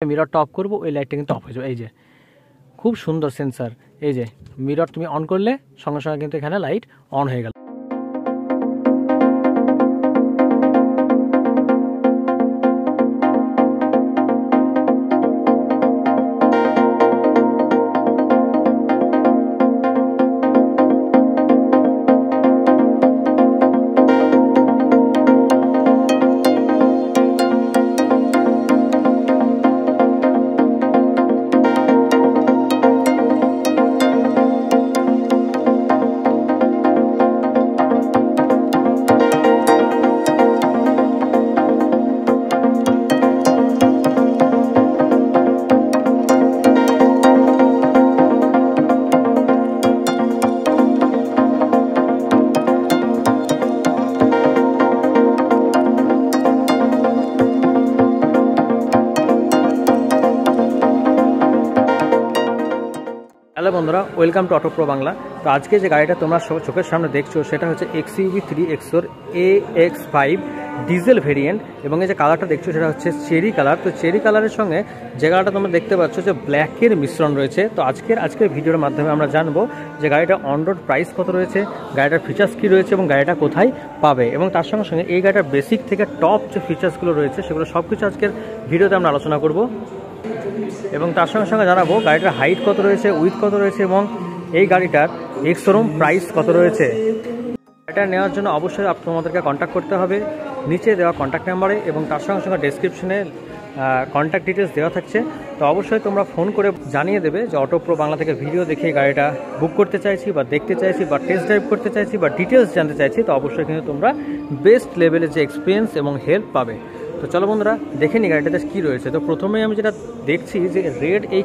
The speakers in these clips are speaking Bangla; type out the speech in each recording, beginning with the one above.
মিররটা অফ করবো ওই লাইটটা কিন্তু অফ হয়ে যাবে। এই যে খুব সুন্দর সেন্সার, এই যে মিরর তুমি অন করলে সঙ্গে সঙ্গে কিন্তু এখানে লাইট অন হয়ে গেল। হ্যালো বন্ধুরা, welcome to auto pro Bangla. তো আজকে যে গাড়িটা তোমরা চোখের সামনে দেখছো সেটা হচ্ছে XUV 3XOর AX5 ডিজেল ভেরিয়েন্ট, এবং এই যে কালারটা দেখছো সেটা হচ্ছে চেরি কালার। তো চেরি কালারের সঙ্গে যে কালারটা তোমরা দেখতে পাচ্ছ যে ব্ল্যাকের মিশ্রণ রয়েছে। তো আজকের ভিডিওর মাধ্যমে আমরা জানবো যে গাড়িটা অন রোড প্রাইস কত রয়েছে, গাড়িটার ফিচার্স কী রয়েছে এবং গাড়িটা কোথায় পাবে, এবং তার সঙ্গে সঙ্গে এই গাড়িটার বেসিক থেকে টপ যে ফিচার্সগুলো রয়েছে সেগুলো সব কিছু আজকের ভিডিওতে আমরা আলোচনা করব, এবং তার সঙ্গে সঙ্গে জানাবো গাড়িটার হাইট কত রয়েছে, উইথ কত রয়েছে, এবং এই গাড়িটার এক্স শোরুম প্রাইস কত রয়েছে। গাড়িটা নেওয়ার জন্য অবশ্যই তোমাদেরকে কন্ট্যাক্ট করতে হবে নিচে দেওয়া কন্ট্যাক্ট নাম্বারে, এবং তার সঙ্গে সঙ্গে ডেসক্রিপশনে কন্ট্যাক্ট ডিটেলস দেওয়া থাকছে। তো অবশ্যই তোমরা ফোন করে জানিয়ে দেবে যে অটো প্রো বাংলা থেকে ভিডিও দেখে গাড়িটা বুক করতে চাইছি বা দেখতে চাইছি বা টেস্ট ড্রাইভ করতে চাইছি বা ডিটেলস জানতে চাইছি। তো অবশ্যই কিন্তু তোমরা বেস্ট লেভেলের যে এক্সপিরিয়েন্স এবং হেল্প পাবে। তো চলো বন্ধুরা দেখে নি গাড়িটাতে কী রয়েছে। তো প্রথমেই আমি যেটা দেখছি যে রেড এই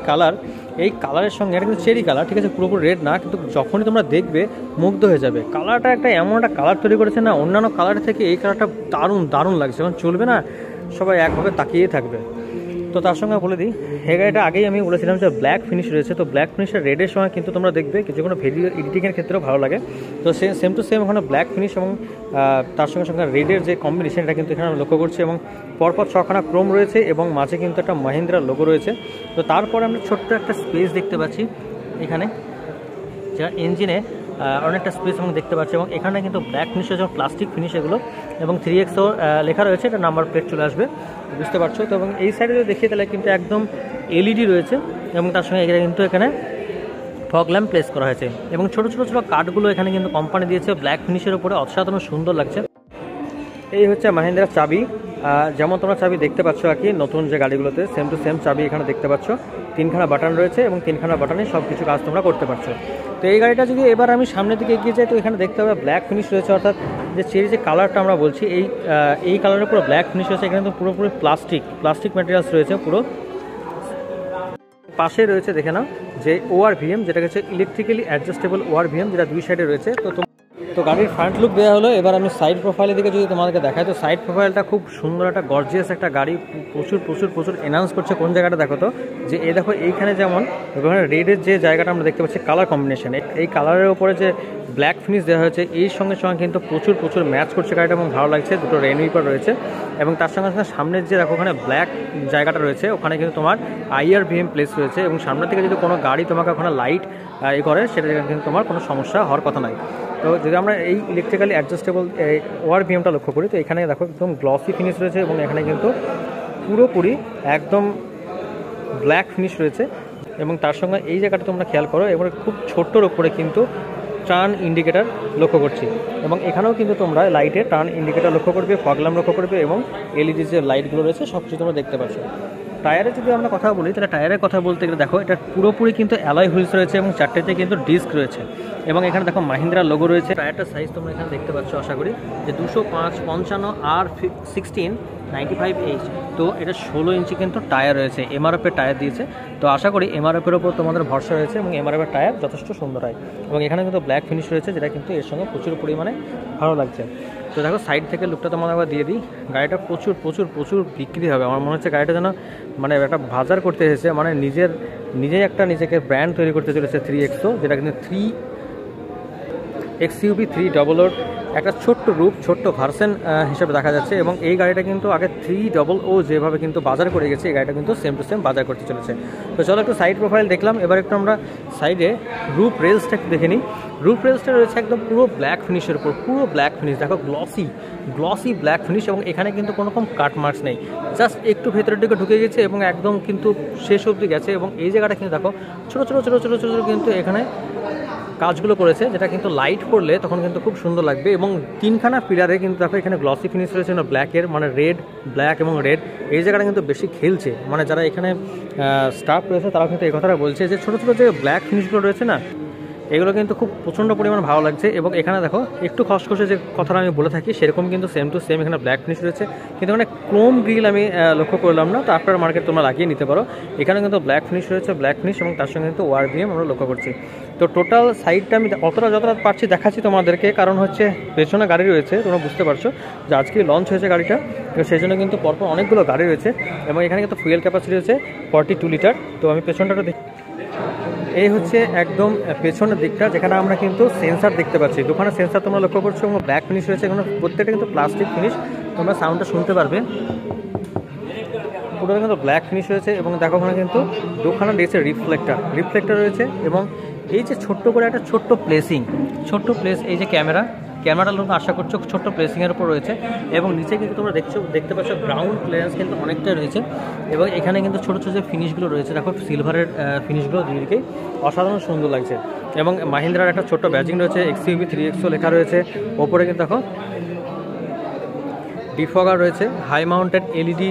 কালারের সঙ্গে এটা কিন্তু চেরি কালার, ঠিক আছে, পুরোপুরি রেড না, কিন্তু যখনই তোমরা দেখবে মুগ্ধ হয়ে যাবে। কালারটা একটা এমন একটা কালার তৈরি করেছে না, অন্যান্য কালার থেকে এই কালারটা দারুণ লাগছে, যখন চলবে না সবাই একভাবে তাকিয়েই থাকবে। তো তার সঙ্গে বলে দিই, এই গাড়িটা আগেই আমি বলেছিলাম যে ব্ল্যাক ফিনিশ রয়েছে। তো ব্ল্যাক ফিনিশের রেডের সময় কিন্তু তোমরা দেখবে যে কোনো ভিডিও এডিটিংয়ের ক্ষেত্রেও ভালো লাগে। তো সেম টু সেম ওখানে ব্ল্যাক ফিনিশ এবং তার সঙ্গে সঙ্গে রেডের যে কম্বিনেশন এটা কিন্তু এখানে লক্ষ্য করছি, এবং পরপর 6খানা ক্রোম রয়েছে এবং মাঝে কিন্তু একটা মাহিন্দ্রা লোগো রয়েছে। তো তারপরে আমরা ছোট্ট একটা স্পেস দেখতে পাচ্ছি এখানে, যা ইঞ্জিনে অনেকটা স্পেস এবং দেখতে পাচ্ছি, এবং এখানে কিন্তু ব্ল্যাক ফিনিশ এবং প্লাস্টিক ফিনিশ এগুলো, এবং 3XO লেখা রয়েছে, এটা নাম্বার প্লেট চলে আসবে, বুঝতে পারছো। তো এবং এই সাইডে যদি দেখিয়ে তাহলে কিন্তু একদম এলইডি রয়েছে, এবং তার সঙ্গে কিন্তু এখানে ফগ ল্যাম্প প্লেস করা হয়েছে, এবং ছোটো কাঠগুলো এখানে কিন্তু কোম্পানি দিয়েছে ব্ল্যাক ফিনিশের উপরে, অসাধারণ সুন্দর লাগছে। এই হচ্ছে মাহিন্দ্রার চাবি, যেমন তোমরা চাবি দেখতে পাচ্ছ আর কি নতুন যে গাড়িগুলোতে সেম টু সেম চাবি এখানে দেখতে পাচ্ছ। 3খানা বাটন রয়েছে এবং 3খানা বাটনে সব কিছু কাজ তোমরা করতে পারছো। তো এই গাড়িটা যদি এবার আমি সামনের দিকে এগিয়ে যাই, তো এখানে দেখতে হবে ব্ল্যাক ফিনিশ রয়েছে, অর্থাৎ যে চেরি যে কালারটা আমরা বলছি এই কালারের পুরো ব্ল্যাক ফিনিশ রয়েছে। এখানে তো পুরোপুরি প্লাস্টিক ম্যাটেরিয়ালস রয়েছে পুরো। পাশে রয়েছে দেখে নাও যে ORVM, যেটা হচ্ছে ইলেকট্রিক্যালি অ্যাডজাস্টেবল ORVM, যেটা দুই সাইডে রয়েছে। তো গাড়ির ফ্রন্ট লুক দেওয়া হলো। এবার আমি সাইড প্রোফাইলের দিকে যদি তোমাদেরকে দেখাই, তো সাইড প্রোফাইলটা খুব সুন্দর, একটা গর্জিয়াস একটা গাড়ি, প্রচুর এনাউন্স করছে। কোন জায়গাটা দেখো তো, যে এই দেখো এইখানে যেমন রেডের যে জায়গাটা আমরা দেখতে পাচ্ছি কালার কম্বিনেশন, এই কালারের উপরে যে ব্ল্যাক ফিনিশ দেওয়া হয়েছে এই সঙ্গে কিন্তু প্রচুর ম্যাচ করছে গাড়িটা, এবং ভালো লাগছে। দুটো রেন উইপার রয়েছে, এবং তার সঙ্গে সামনের যে দেখো ওখানে ব্ল্যাক জায়গাটা রয়েছে ওখানে কিন্তু তোমার IRVM প্লেস রয়েছে, এবং সামনের থেকে যদি কোনো গাড়ি তোমাকে ওখানে লাইট করে সেটা কিন্তু তোমার কোনো সমস্যা হওয়ার কথা নয়। তো যদি আমরা এই ইলেকট্রিক্যালি অ্যাডজাস্টেবল ORVMটা লক্ষ্য করি, তো এখানে দেখো একদম গ্লসি ফিনিশ রয়েছে, এবং এখানে কিন্তু পুরোপুরি একদম ব্ল্যাক ফিনিশ রয়েছে, এবং তার সঙ্গে এই জায়গাটা তোমরা খেয়াল করো, এবার খুব ছোট্টর ওপরে কিন্তু টার্ন ইন্ডিকেটার লক্ষ্য করছি, এবং এখানেও কিন্তু তোমরা লাইটে টার্ন ইন্ডিকেটার লক্ষ্য করবে, ফগ ল্যাম্প লক্ষ্য করবে, এবং LED যে লাইটগুলো রয়েছে সব কিছু তোমরা দেখতে পাচ্ছ। টায়ারে যদি আমরা কথা বলি, তাহলে টায়ারের কথা বলতে গেলে দেখো এটা পুরোপুরি কিন্তু অ্যালয় হুইলস রয়েছে, এবং 4টেতে কিন্তু ডিস্ক রয়েছে, এবং এখানে দেখো মাহিন্দ্রা লোগো রয়েছে। টায়ারটার সাইজ তোমরা এখানে দেখতে পাচ্ছ আশা করি যে 255 R16 95H। তো এটা 16 ইঞ্চি কিন্তু টায়ার রয়েছে, MRF এর টায়ার দিয়েছে। তো আশা করি MRF এর উপর তোমাদের ভরসা রয়েছে, এবং MRF এর টায়ার যথেষ্ট সুন্দর হয়, এবং এখানে কিন্তু ব্ল্যাক ফিনিশ রয়েছে, যেটা কিন্তু এর সঙ্গে প্রচুর পরিমাণে ভালো লাগছে। তো দেখো সাইড থেকে লুকটা তোমাদের আবার দিয়ে দিই, গাড়িটা প্রচুর বিক্রি হবে। আমার মনে হচ্ছে গাড়িটা যেন মানে একটা বাজার করতে এসেছে, মানে নিজেকে ব্র্যান্ড তৈরি করতে চলেছে 3XO, যেটা কিন্তু XUV 300 একটা ছোট্ট রূপ, ছোট্ট ভার্সন হিসেবে দেখা যাচ্ছে। এবং এই গাড়িটা কিন্তু আগে 300 যেভাবে কিন্তু বাজার করে গেছে, এই গাড়িটা কিন্তু সেম টু সেম বাজার করতে চলেছে। তো চলো একটু সাইড প্রোফাইল দেখলাম, এবার একটু আমরা সাইডে রুফ রেলসটা একটু দেখে নিই। রুফ রেলসটা রয়েছে একদম পুরো ব্ল্যাক ফিনিশের উপর, পুরো ব্ল্যাক ফিনিশ, দেখো গ্লসি ব্ল্যাক ফিনিশ, এবং এখানে কিন্তু কোনো রকম কাট মার্কস নেই, জাস্ট একটু ভেতরের দিকে ঢুকে গেছে এবং একদম কিন্তু শেষ অবধি গেছে। এবং এই জায়গাটা কিন্তু দেখো ছোটো ছোটো ছোটো ছোটো ছোটো কিন্তু এখানে কাজগুলো করেছে, যেটা কিন্তু লাইট পড়লে তখন কিন্তু খুব সুন্দর লাগবে। এবং তিনখানা পিলারে কিন্তু দেখো এখানে গ্লসি ফিনিশ রয়েছে, ব্ল্যাকের মানে রেড, ব্ল্যাক এবং রেড, এই জায়গাটা কিন্তু বেশি খেলছে। মানে যারা এখানে স্টাফ রয়েছে তারাও কিন্তু এই কথাটা বলছে যে ছোটো ছোটো যে ব্ল্যাক ফিনিশগুলো রয়েছে না, এগুলো কিন্তু খুব প্রচণ্ড পরিমাণ ভালো লাগছে। এবং এখানে দেখো একটু খসখসে যে কথাটা আমি বলে থাকি সেরকম কিন্তু সেম টু সেম এখানে ব্ল্যাক ফিনিশ রয়েছে, কিন্তু এখানে ক্রোম গ্রিল আমি লক্ষ্য করলাম না, তো আফটার মার্কেট তোমরা লাগিয়ে নিতে পারো। এখানে কিন্তু ব্ল্যাক ফিনিশ রয়েছে, ব্ল্যাক ফিনিশ, এবং তার সঙ্গে কিন্তু ওয়ারবিএম আমরা লক্ষ্য করছি। তো টোটাল সাইডটা আমি যতটা পারছি দেখাচ্ছি তোমাদেরকে, কারণ হচ্ছে পেছনে গাড়ি রয়েছে, তোমরা বুঝতে পারছো যে আজকে লঞ্চ হয়েছে গাড়িটা, তো সেই জন্য কিন্তু পরপর অনেকগুলো গাড়ি রয়েছে। এবং এখানে কিন্তু ফুয়েল ক্যাপাসিটি রয়েছে 42 লিটার। তো আমি পেছনটা দেখি, এই হচ্ছে একদম পেছনের দিকটা, যেখানে আমরা কিন্তু সেন্সার দেখতে পাচ্ছি, দুখানে সেন্সার তোমরা লক্ষ্য করছো, এবং ব্ল্যাক ফিনিশ রয়েছে, এখানে প্রত্যেকটা কিন্তু প্লাস্টিক ফিনিশ, তোমরা সাউন্ডটা শুনতে পারবে, পুরো কিন্তু ব্ল্যাক ফিনিশ রয়েছে। এবং দেখো ওখানে কিন্তু দুখানা দিয়েছে রিফ্লেক্টর রয়েছে। এবং এই যে ছোট্ট করে একটা ছোট্ট প্লেস, এই যে ক্যামেরা লোক আশা করছো ছোট্ট প্লেসিংয়ের উপর রয়েছে। এবং নিচে কিন্তু তোমরা দেখতে পাচ্ছ গ্রাউন্ড ক্লিয়ারেন্স কিন্তু অনেকটাই রয়েছে। এবং এখানে কিন্তু ছোটো ছোটো যে ফিনিশগুলো রয়েছে, দেখো সিলভারের ফিনিশগুলো দুদিকেই অসাধারণ সুন্দর লাগছে। এবং মাহিন্দ্রার একটা ছোট্ট ব্যাজিং রয়েছে, XUV 3XO লেখা রয়েছে ওপরে, কিন্তু দেখো ডিফগার রয়েছে, high mounted LED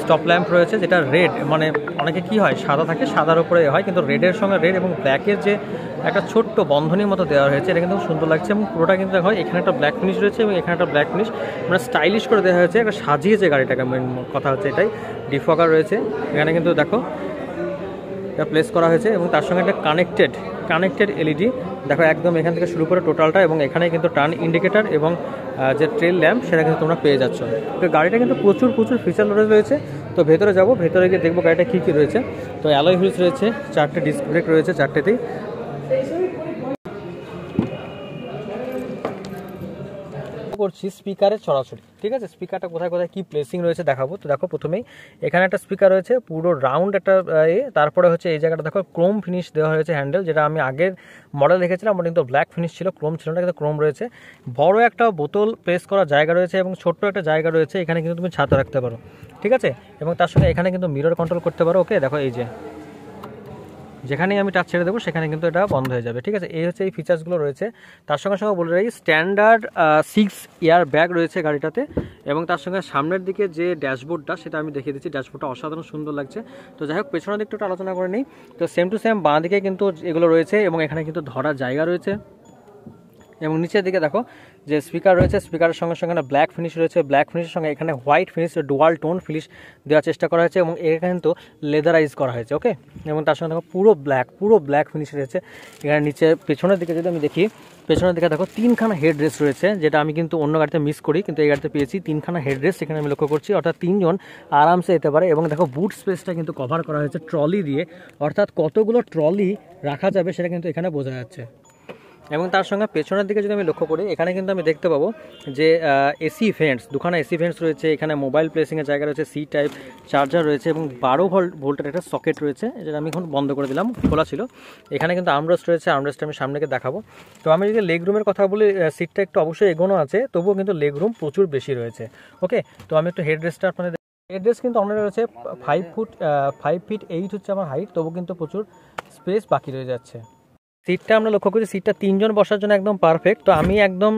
stop lamp রয়েছে, যেটা রেড, মানে অনেকে কি হয় সাদা থাকে, সাদার উপরে হয়, কিন্তু রেডের সঙ্গে রেড এবং ব্ল্যাকের যে একটা ছোট্ট বন্ধনীর মতো দেওয়া হয়েছে, এটা কিন্তু সুন্দর লাগছে। এবং পুরোটা কিন্তু দেখো এখানে একটা ব্ল্যাক ফিনিশ রয়েছে এবং এখানে একটা ব্ল্যাক ফিনিশ, মানে স্টাইলিশ করে দেওয়া হয়েছে, একটা সাজিয়েছে গাড়িটাকে, মেন কথা হচ্ছে এটাই। ডিফগার রয়েছে এখানে, কিন্তু দেখো এটা প্লেস করা হয়েছে। এবং তার সঙ্গে একটা কানেক্টেড LED, দেখো একদম এখান থেকে শুরু করে টোটালটা। এবং এখানে কিন্তু টার্ন ইন্ডিকেটার এবং যে ট্রেল ল্যাম্প সেটা কিন্তু তোমরা পেয়ে যাচ্ছ। তো গাড়িটা কিন্তু প্রচুর ফিচার রয়েছে। তো ভেতরে যাবো, ভেতরে গিয়ে দেখবো গাড়িটা কী রয়েছে। তো অ্যালয় হুইলস রয়েছে, 4টে ডিস্ক ব্রেক রয়েছে, 4টেতেই। করছি স্পিকারের ছড়াছড়ি, ঠিক আছে, স্পিকারটা কোথায় কী প্লেসিং রয়েছে দেখাবো। তো দেখো প্রথমেই এখানে একটা স্পিকার রয়েছে, পুরো রাউন্ড একটা তারপরে হচ্ছে এই জায়গাটা দেখো ক্রোম ফিনিশ দেওয়া হয়েছে হ্যান্ডেল, যেটা আমি আগের মডেল দেখেছিলাম আমার কিন্তু ব্ল্যাক ফিনিশ ছিল, ক্রোম ছিল না, কিন্তু ক্রোম রয়েছে। বড় একটা বোতল প্লেস করার জায়গা রয়েছে এবং ছোট্ট একটা জায়গা রয়েছে, এখানে কিন্তু তুমি ছাতা রাখতে পারো, ঠিক আছে। এবং তার সঙ্গে এখানে কিন্তু মিরর কন্ট্রোল করতে পারো। ওকে, দেখো এই যে যেখানেই আমি টাচ ছেড়ে দেবো সেখানে কিন্তু এটা বন্ধ হয়ে যাবে, ঠিক আছে। এই হচ্ছে এই ফিচার্সগুলো রয়েছে। তার সঙ্গে বলে রাখি স্ট্যান্ডার্ড 6 এয়ার ব্যাগ রয়েছে গাড়িটাতে। এবং তার সঙ্গে সামনের দিকে যে ড্যাশবোর্ডটা সেটা আমি দেখিয়ে দিচ্ছি, ড্যাশবোর্ডটা অসাধারণ সুন্দর লাগছে। তো যাই হোক পেছনের দিকটা একটু আলোচনা করে নিই। তো সেম টু সেম বাঁ দিকে কিন্তু এগুলো রয়েছে এবং এখানে কিন্তু ধরার জায়গা রয়েছে। এবং নিচের দিকে দেখো যে স্পিকার রয়েছে, স্পিকারের সঙ্গে সঙ্গে ব্ল্যাক ফিনিশ রয়েছে, ব্ল্যাক ফিনিশের সঙ্গে এখানে white finish, dual tone finish দেওয়ার চেষ্টা করা হয়েছে এবং এখানে কিন্তু লেদারাইজ করা হয়েছে। ওকে, এবং তার সঙ্গে দেখো পুরো ব্ল্যাক ফিনিশ রয়েছে। এখানে নিচে পেছনের দিকে যদি আমি দেখি, পেছনের দিকে দেখো 3খানা হেড রেস্ট রয়েছে, যেটা আমি কিন্তু অন্য গাড়িতে মিস করি, কিন্তু এই গাড়িতে পেয়েছি 3খানা হেড রেস্ট এখানে আমি লক্ষ্য করছি, অর্থাৎ 3 জন আরামসে যেতে পারে। এবং দেখো বুট স্পেসটা কিন্তু কভার করা হয়েছে ট্রলি দিয়ে, অর্থাৎ কতগুলো ট্রলি রাখা যাবে সেটা কিন্তু এখানে বোঝা যাচ্ছে। এবং তার সঙ্গে পেছনের দিকে যদি আমি লক্ষ্য করি, এখানে কিন্তু আমি দেখতে পাবো যে এসি ভেন্টস, দুখানা এসি ভেন্টস রয়েছে, এখানে মোবাইল প্লেসিংয়ের জায়গা রয়েছে, সি টাইপ চার্জার রয়েছে এবং 12 ভোল্টের একটা সকেট রয়েছে, যেটা আমি এখন বন্ধ করে দিলাম, খোলা ছিল। এখানে কিন্তু আর্মরেস্ট রয়েছে, আর্মরেস্টটা আমি সামনেকে দেখাবো। তো আমি যদি লেগ রুমের কথা বলি, সিটটা একটু অবশ্যই এগোনো আছে, তবুও কিন্তু লেগ রুম প্রচুর বেশি রয়েছে। ওকে, তো আমি একটু হেড রেস্টটা আপনাদের, হেড রেস্ট কিন্তু অনেক রয়েছে 5 ফিট 8 হচ্ছে আমার হাইট, তবু কিন্তু প্রচুর স্পেস বাকি রয়ে যাচ্ছে। সিটটা আমরা লক্ষ্য করি, সিটটা 3 জন বসার জন্য একদম পারফেক্ট। তো আমি একদম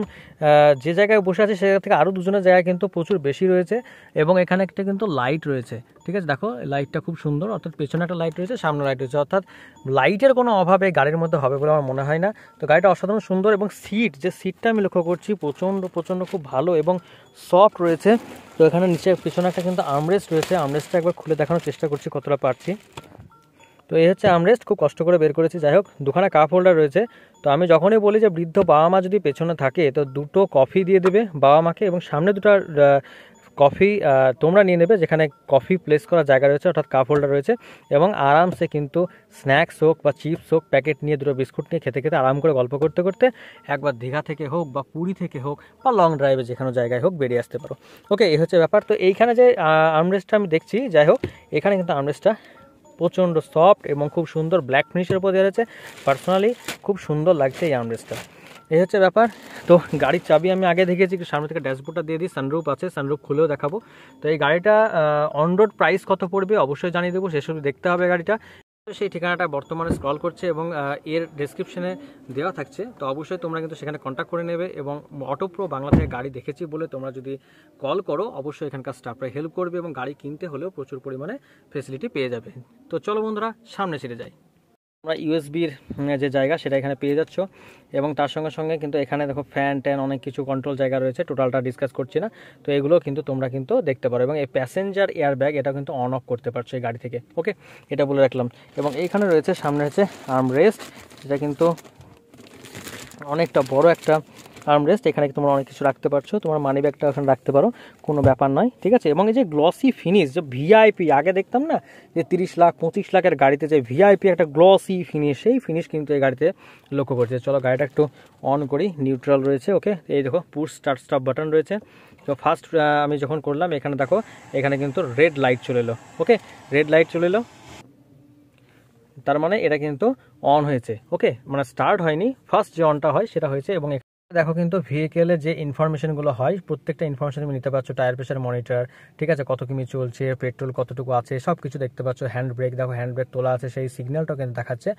যে জায়গায় বসে আছি সে জায়গা থেকে আরও 2 জনের জায়গা কিন্তু প্রচুর বেশি রয়েছে। এবং এখানে একটা কিন্তু লাইট রয়েছে, ঠিক আছে, দেখো লাইটটা খুব সুন্দর, অর্থাৎ পেছনে একটা লাইট রয়েছে, সামনে লাইট রয়েছে, অর্থাৎ লাইটের কোনো অভাবে গাড়ির মধ্যে হবে বলে আমার মনে হয় না। তো গাড়িটা অসাধারণ সুন্দর এবং সিটটা আমি লক্ষ্য করছি প্রচণ্ড খুব ভালো এবং সফট রয়েছে। তো এখানে নিচে পেছনে একটা কিন্তু আর্মরেস্ট রয়েছে, আর্মরেস্টটা একবার খুলে দেখানোর চেষ্টা করছি কতটা পারছি। তো এই হচ্ছে আর্মরেস্ট, খুব কষ্ট করে বের করেছি। যাই হোক, দুখানা কাপ হোল্ডার রয়েছে। তো আমি যখনই বলি যে বৃদ্ধ বাবা মা যদি পেছনে থাকে, তো 2টো কফি দিয়ে দেবে বাবা মাকে এবং সামনে 2টা কফি তোমরা নিয়ে নেবে, যেখানে কফি প্লেস করার জায়গা রয়েছে অর্থাৎ কাপ হোল্ডার রয়েছে, এবং আরামসে কিন্তু স্ন্যাক্স হোক বা চিপস হোক প্যাকেট নিয়ে দুটো বিস্কুট নিয়ে খেতে খেতে আরাম করে গল্প করতে করতে একবার দীঘা থেকে হোক বা পুরী থেকে হোক বা লং ড্রাইভে যেখানে জায়গায় হোক বেরিয়ে আসতে পারো। ওকে, এই হচ্ছে ব্যাপার। তো এইখানে যে আর্মরেস্টটা আমি দেখছি, যাই হোক এখানে কিন্তু আর্মরেস্টটা প্রচণ্ড সফট এবং খুব সুন্দর ব্ল্যাক ফিনিশের উপর দেওয়া রয়েছে। পার্সোনালি খুব সুন্দর লাগছে এই আর্মরেস্টটা। এই হচ্ছে ব্যাপার। তো গাড়ির চাবি আমি আগে দেখেছি, সামনে থেকে ড্যাশবোর্ডটা দিয়ে দিই, সানরুফ আছে, সানরুফ খুলেও দেখাবো। তো এই গাড়িটা অন রোড প্রাইস কত পড়বে অবশ্যই জানিয়ে দেবো, সেসব দেখতে হবে গাড়িটা। সেই ঠিকানাটা বর্তমানে স্ক্রল করছে এবং এর ডেসক্রিপশনে দেওয়া থাকছে, তো অবশ্যই তোমরা কিন্তু সেখানে কন্ট্যাক্ট করে নেবে। এবং অটোপ্রো বাংলা থেকে গাড়ি দেখেছি বলে তোমরা যদি কল করো অবশ্যই এখানকার স্টাফরা হেল্প করবে এবং গাড়ি কিনতে হলেও প্রচুর পরিমাণে ফেসিলিটি পেয়ে যাবে। তো চলো বন্ধুরা সামনে ছেড়ে যাই। তোমরা ইউএসবির যে জায়গা সেটা এখানে পেয়ে যাচ্ছ, এবং তার সঙ্গে সঙ্গে কিন্তু এখানে দেখো ফ্যান ট্যান অনেক কিছু কন্ট্রোল জায়গা রয়েছে, টোটালটা ডিসকাস করছি না। তো এগুলো কিন্তু তোমরা কিন্তু দেখতে পারো, এবং এই প্যাসেঞ্জার এয়ার ব্যাগ এটা কিন্তু অন অফ করতে পারছো এই গাড়ি থেকে। ওকে, এটা বলে রাখলাম। এবং এইখানে রয়েছে সামনে হচ্ছে আর্মরেস্ট, যেটা কিন্তু অনেকটা বড় একটা আর্মরেস্ট, এখানে তোমরা অনেক কিছু রাখতে পারছো, তোমার মানি ব্যাগটা ওখানে রাখতে পারো, কোনো ব্যাপার নয়, ঠিক আছে। এবং এই যে গ্লসি ফিনিশ, যে ভিআইপি আগে দেখতাম না যে 30 লাখ 25 লাখের গাড়িতে যে ভিআইপি একটা গ্লসি ফিনিশ, সেই ফিনিশ কিন্তু এই গাড়িতে লক্ষ্য করছে। চলো গাড়িটা একটু অন করি, নিউট্রাল রয়েছে। ওকে, এই দেখো পুশ স্টার্ট স্টপ বাটন রয়েছে। তো ফার্স্ট আমি যখন করলাম এখানে দেখো এখানে কিন্তু রেড লাইট চলে এলো। ওকে, রেড লাইট চলে এলো, তার মানে এটা কিন্তু অন হয়েছে। ওকে, মানে স্টার্ট হয়নি, ফার্স্ট যে অনটা হয় সেটা হয়েছে। এবং দেখো কিন্তু ভেহিকেলের যে ইনফরমেশনগুলো হয় প্রত্যেকটা ইনফরমেশন তুমি নিতে পারছো, টায়ার প্রেশার মনিটর, ঠিক আছে, কত কিমি চলছে, পেট্রোল কতটুকু আছে, সব কিছু দেখতে পাচ্ছ। হ্যান্ড ব্রেক দেখো, হ্যান্ড ব্রেক তোলা আছে, সেই সিগন্যালটাও কিন্তু দেখাচ্ছে।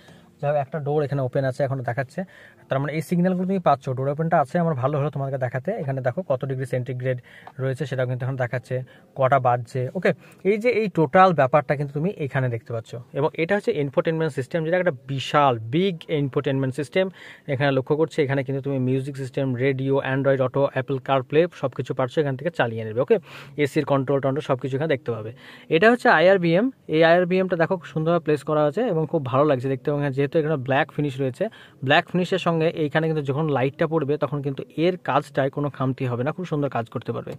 যাই হোক একটা ডোর এখানে ওপেন আছে এখনো দেখাচ্ছে, তার মানে এই সিগন্যালগুলো তুমি পাচ্ছ। ডোর ওপেনটা আছে, আমার ভালো হলো তোমাকে দেখাতে। এখানে দেখো কত ডিগ্রি সেন্টিগ্রেড রয়েছে সেটাও কিন্তু এখন দেখাচ্ছে, কটা বাজছে। ওকে, এই যে এই টোটাল ব্যাপারটা কিন্তু তুমি এখানে দেখতে পাচ্ছ। এবং এটা হচ্ছে ইনফোটেনমেন্ট সিস্টেম, যেটা একটা বিশাল বিগ ইনফোটেনমেন্ট সিস্টেম এখানে লক্ষ্য করছে। এখানে কিন্তু তুমি music system, radio, Android auto, Apple CarPlay সব কিছু পারছো এখান থেকে চালিয়ে নেবে। ওকে, এসির কন্ট্রোল টন্ট্রোল সব কিছু এখানে দেখতে পাবে। এটা হচ্ছে আইআরবিএম, এই আইআরবিএমটা দেখো সুন্দরভাবে প্লেস করা আছে এবং খুব ভালো লাগছে দেখতে। এবং যেহেতু এখানে ব্ল্যাক ফিনিশ রয়েছে, ব্ল্যাক ফিনিশের সঙ্গে এইখানে কিন্তু যখন লাইটটা পড়বে তখন কিন্তু এর কাজটায় কোনো খামতি হবে না, খুব সুন্দর কাজ করতে পারবে।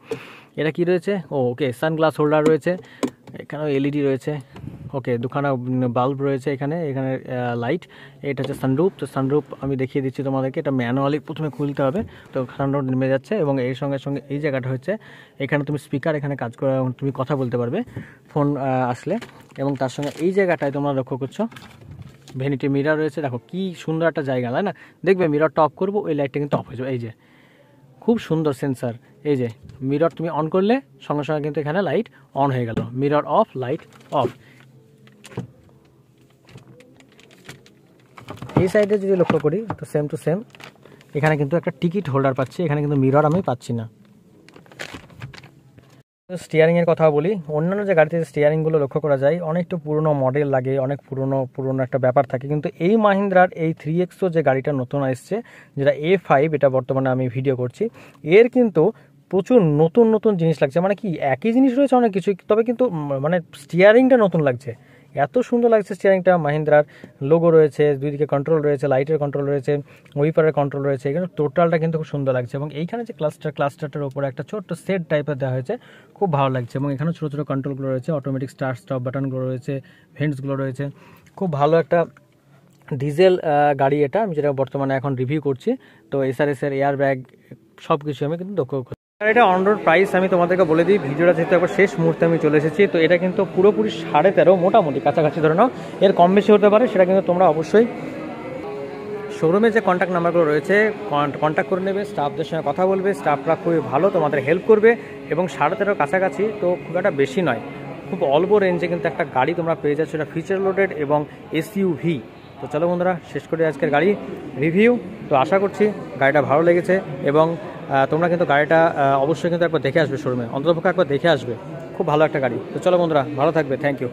এটা কি রয়েছে? ওকে, সানগ্লাস হোল্ডার রয়েছে, এখানেও এলইডি রয়েছে। ওকে, দুখানা বাল্ব রয়েছে এখানে, এখানে লাইট। এটা হচ্ছে সানরুফ। তো সানরুফ আমি দেখিয়ে দিচ্ছি তোমাদেরকে, এটা ম্যানুয়ালি প্রথমে খুলতে হবে। তো সানরুফ নেমে যাচ্ছে এবং এর সঙ্গে সঙ্গে এই জায়গাটা হচ্ছে এখানে তুমি স্পিকার এখানে কাজ করে তুমি কথা বলতে পারবে ফোন আসলে। এবং তার সঙ্গে এই জায়গাটায় তোমরা লক্ষ্য করছো ভ্যানিটি মিরর রয়েছে। দেখো কি সুন্দর একটা জায়গা, তাই না? দেখবে মিররটা অফ করবো, ওই লাইটটা কিন্তু অফ হয়ে যাবে। এই যে খুব সুন্দর সেন্সার, এই যে মিরর তুমি অন করলে সঙ্গে সঙ্গে কিন্তু এখানে লাইট অন হয়ে গেল, মিরর অফ, লাইট অফ। এই সাইডে যদি লক্ষ্য করি তো সেম টু সেম, এখানে কিন্তু একটা টিকিট হোল্ডার পাচ্ছি, এখানে কিন্তু মিরর আমি পাচ্ছি না। স্টিয়ারিংয়ের কথা বলি, অন্যান্য যে গাড়িতে স্টিয়ারিংগুলো লক্ষ্য করা যায় অনেকটা পুরনো মডেল লাগে, অনেক পুরনো একটা ব্যাপার থাকে, কিন্তু এই মাহিন্দ্রার এই 3XO যে গাড়িটা নতুন আসছে, যেটা A5, এটা বর্তমানে আমি ভিডিও করছি, এর কিন্তু প্রচুর নতুন নতুন জিনিস লাগছে। মানে কি একই জিনিস রয়েছে অনেক কিছু, তবে কিন্তু মানে স্টিয়ারিংটা নতুন লাগছে, এত সুন্দর লাগছে স্টিয়ারিংটা। মাহিন্দ্রার লোগো রয়েছে, দুই দিকে কন্ট্রোল রয়েছে, লাইটের কন্ট্রোল রয়েছে, উইপারের কন্ট্রোল রয়েছে, এখানে টোটালটা কিন্তু খুব সুন্দর লাগছে। এবং এইখানে যে ক্লাস্টারটার উপরে একটা ছোট্ট সেট টাইপের দেওয়া হয়েছে, খুব ভালো লাগছে। এবং এখানে ছোটো ছোটো কন্ট্রোলগুলো রয়েছে, অটোমেটিক স্টার্ট স্টপ বাটনগুলো রয়েছে, ভেন্টসগুলো রয়েছে, খুব ভালো একটা ডিজেল গাড়ি এটা, আমি যেটা বর্তমানে এখন রিভিউ করছি। তো এসআরএসের এয়ার ব্যাগ সব কিছু আমি কিন্তু দক্ষ। এটা অন রোড প্রাইস আমি তোমাদেরকে বলে দিই, ভিডিওটা যেহেতু একবার শেষ মুহূর্তে আমি চলে এসেছি। তো এটা কিন্তু পুরোপুরি 13.5, মোটামুটি কাছাকাছি ধরে নাও, এর কম বেশি হতে পারে, সেটা কিন্তু তোমরা অবশ্যই শোরুমে যে কন্ট্যাক্ট নাম্বারগুলো রয়েছে কন্ট্যাক্ট করে নেবে, স্টাফদের সঙ্গে কথা বলবে, স্টাফরা খুবই ভালো, তোমাদের হেল্প করবে। এবং 13.5 কাছাকাছি, তো খুব একটা বেশি নয়, খুব অল্প রেঞ্জে কিন্তু একটা গাড়ি তোমরা পেয়ে যাচ্ছ, এটা ফিচার লোডেড এবং এসইউভি। তো চলো বন্ধুরা শেষ করে আজকের গাড়ি রিভিউ। তো আশা করছি গাড়িটা ভালো লেগেছে এবং তোমরা কিন্তু গাড়িটা অবশ্যই কিন্তু একবার দেখে আসবে শোরুমে, অন্ততপক্ষে একবার দেখে আসবে, খুব ভালো একটা গাড়ি। তো চলো বন্ধুরা, ভালো থাকবে, থ্যাংক ইউ।